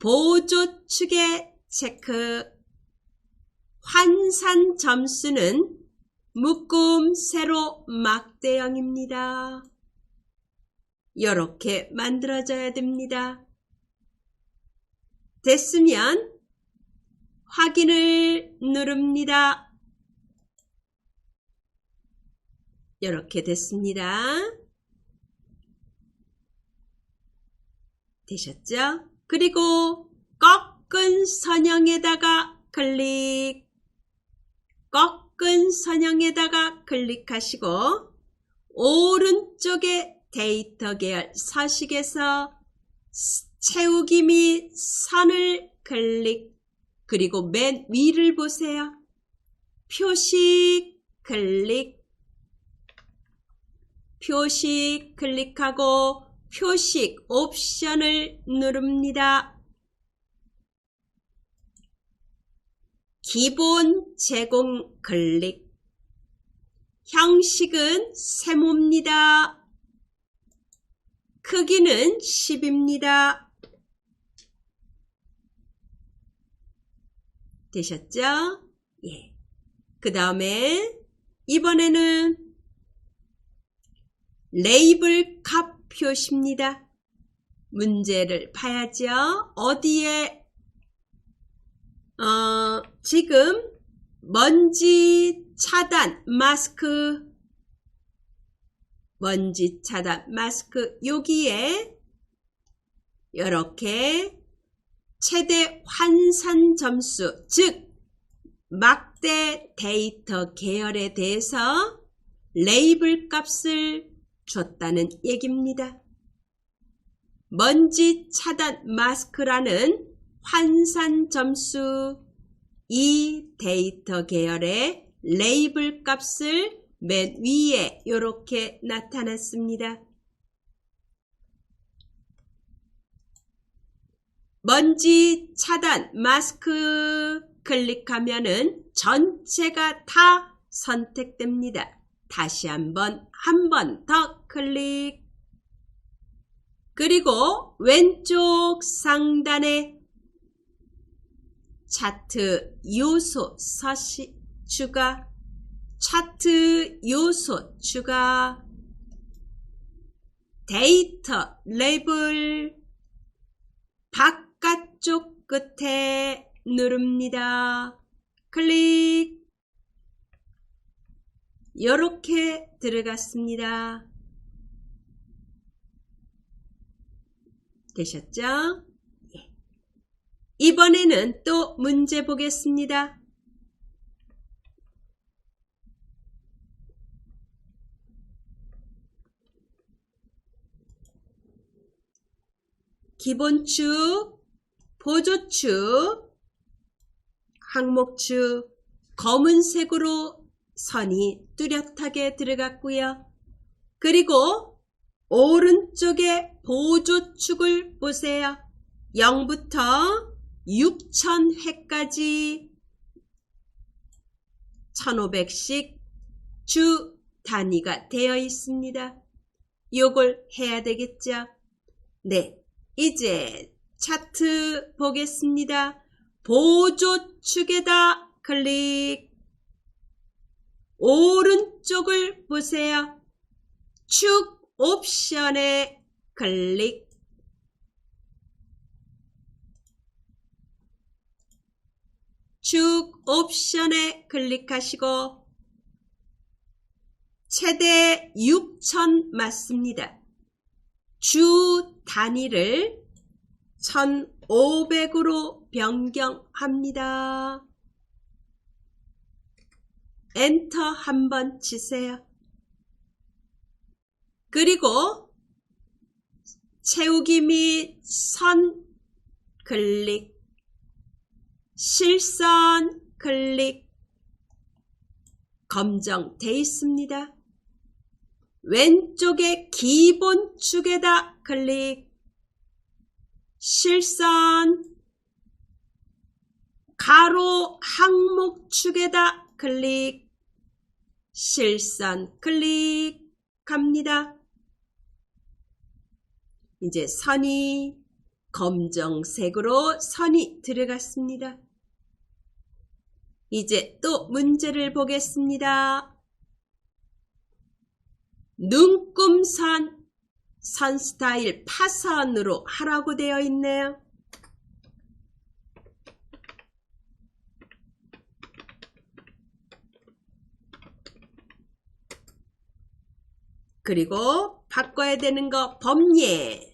S1: 보조축에 체크 환산 점수는 묶음 세로 막대형입니다. 이렇게 만들어져야 됩니다. 됐으면 확인을 누릅니다. 이렇게 됐습니다. 되셨죠? 그리고 꺾은 선형에다가 꺾은 선형에다가 클릭하시고 오른쪽에 데이터 계열 서식에서 채우기 및 선을 클릭 그리고 맨 위를 보세요. 표식 클릭하고 표식 옵션을 누릅니다. 기본 제공 클릭 형식은 세모입니다. 크기는 10입니다. 되셨죠? 예. 그 다음에 이번에는 레이블 값 표시입니다. 문제를 봐야죠. 어디에 지금 먼지 차단 마스크 여기에 이렇게 최대 환산 점수, 즉 막대 데이터 계열에 대해서 레이블 값을 줬다는 얘기입니다. 먼지 차단 마스크라는 환산 점수, 이 데이터 계열의 레이블 값을 맨 위에 이렇게 나타났습니다. 먼지 차단 마스크 클릭하면은 전체가 다 선택됩니다. 다시 한 번 더 클릭. 그리고 왼쪽 상단에 차트 요소 서식 추가, 차트 요소 추가, 데이터 레이블 바깥쪽 끝에 누릅니다. 클릭. 이렇게 들어갔습니다. 되셨죠? 이번에는 또 문제 보겠습니다. 기본축, 보조축, 항목축, 검은색으로 선이 뚜렷하게 들어갔고요. 그리고 오른쪽에 보조축을 보세요. 0부터 6000회까지 1500씩 주 단위가 되어 있습니다. 요걸 해야 되겠죠? 네, 이제 차트 보겠습니다. 보조축에다 클릭. 오른쪽을 보세요. 축 옵션에 클릭. 축 옵션에 클릭하시고 최대 6000 맞습니다. 주 단위를 1500으로 변경합니다. 엔터 한번 치세요. 그리고 채우기 및 선 클릭, 실선 클릭, 검정되어 있습니다. 왼쪽에 기본축에다 클릭, 실선, 가로 항목축에다 클릭, 실선 클릭합니다. 이제 선이 검정색으로 선이 들어갔습니다. 이제 또 문제를 보겠습니다. 눈금선, 선 스타일 파선으로 하라고 되어 있네요. 그리고 바꿔야 되는 거 범례.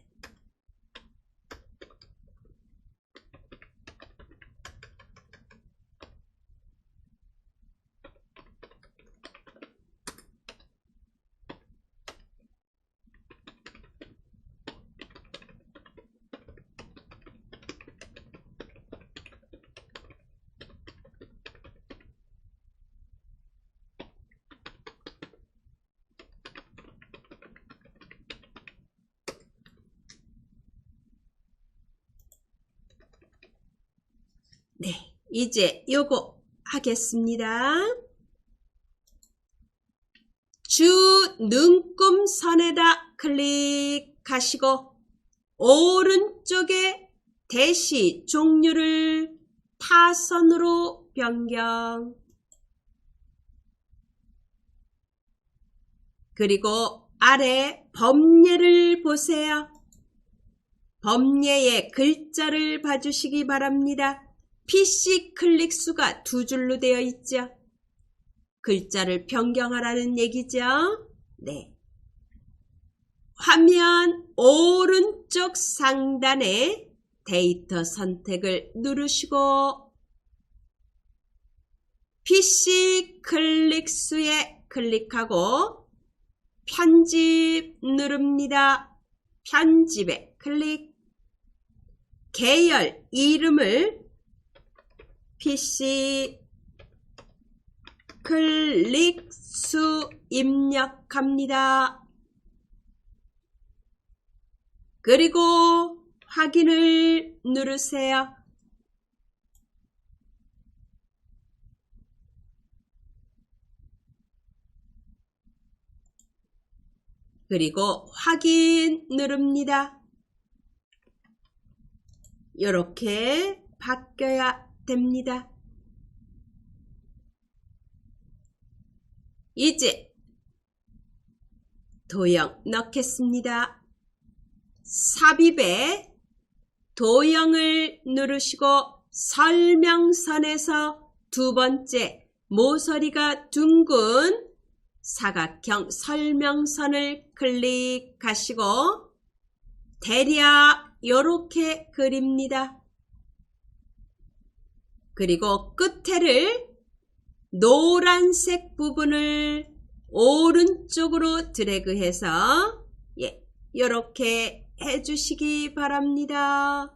S1: 네, 이제 요거 하겠습니다. 주 눈금선에다 클릭하시고 오른쪽에 대시 종류를 파선으로 변경. 그리고 아래 범례를 보세요. 범례의 글자를 봐주시기 바랍니다. PC 클릭 수가 2줄로 되어 있죠. 글자를 변경하라는 얘기죠. 네. 화면 오른쪽 상단에 데이터 선택을 누르시고 PC 클릭수에 클릭하고 편집 누릅니다. 편집에 클릭. 계열 이름을 PC 클릭수 입력합니다. 그리고 확인을 누르세요. 그리고 확인 누릅니다. 이렇게 바뀌어야 됩니다. 이제 도형 넣겠습니다. 삽입에 도형을 누르시고 설명선에서 두 번째 모서리가 둥근 사각형 설명선을 클릭하시고 대략 이렇게 그립니다. 그리고 끝에를 노란색 부분을 오른쪽으로 드래그해서 이렇게 해주시기 바랍니다.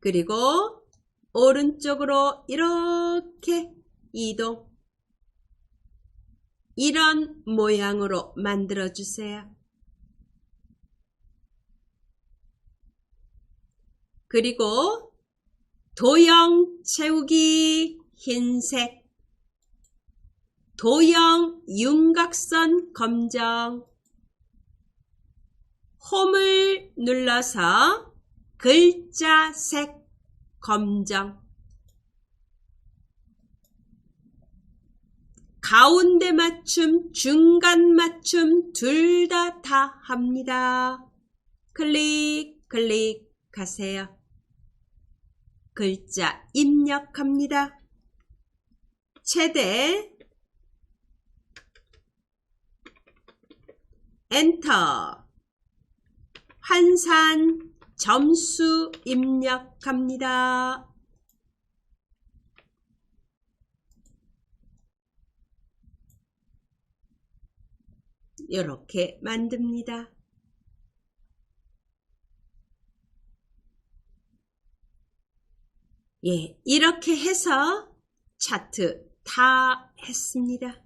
S1: 그리고 오른쪽으로 이렇게 이동. 이런 모양으로 만들어 주세요. 그리고 도형 채우기 흰색, 도형 윤곽선 검정, 홈을 눌러서 글자색 검정, 가운데 맞춤, 중간 맞춤 둘 다 합니다. 클릭하세요. 글자 입력합니다. 최대 엔터. 환산 점수 입력합니다. 이렇게 만듭니다. 이렇게 해서 차트 다 했습니다.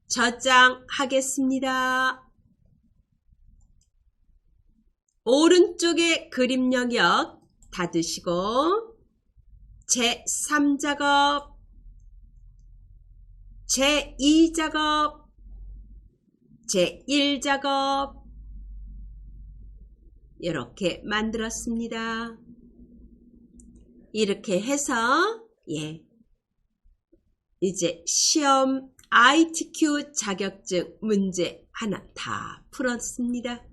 S1: 저장하겠습니다. 오른쪽에 그림 영역 닫으시고 제3작업, 제2작업, 제1작업 이렇게 만들었습니다. 이렇게 해서 이제 시험 ITQ 자격증 문제 하나 다 풀었습니다.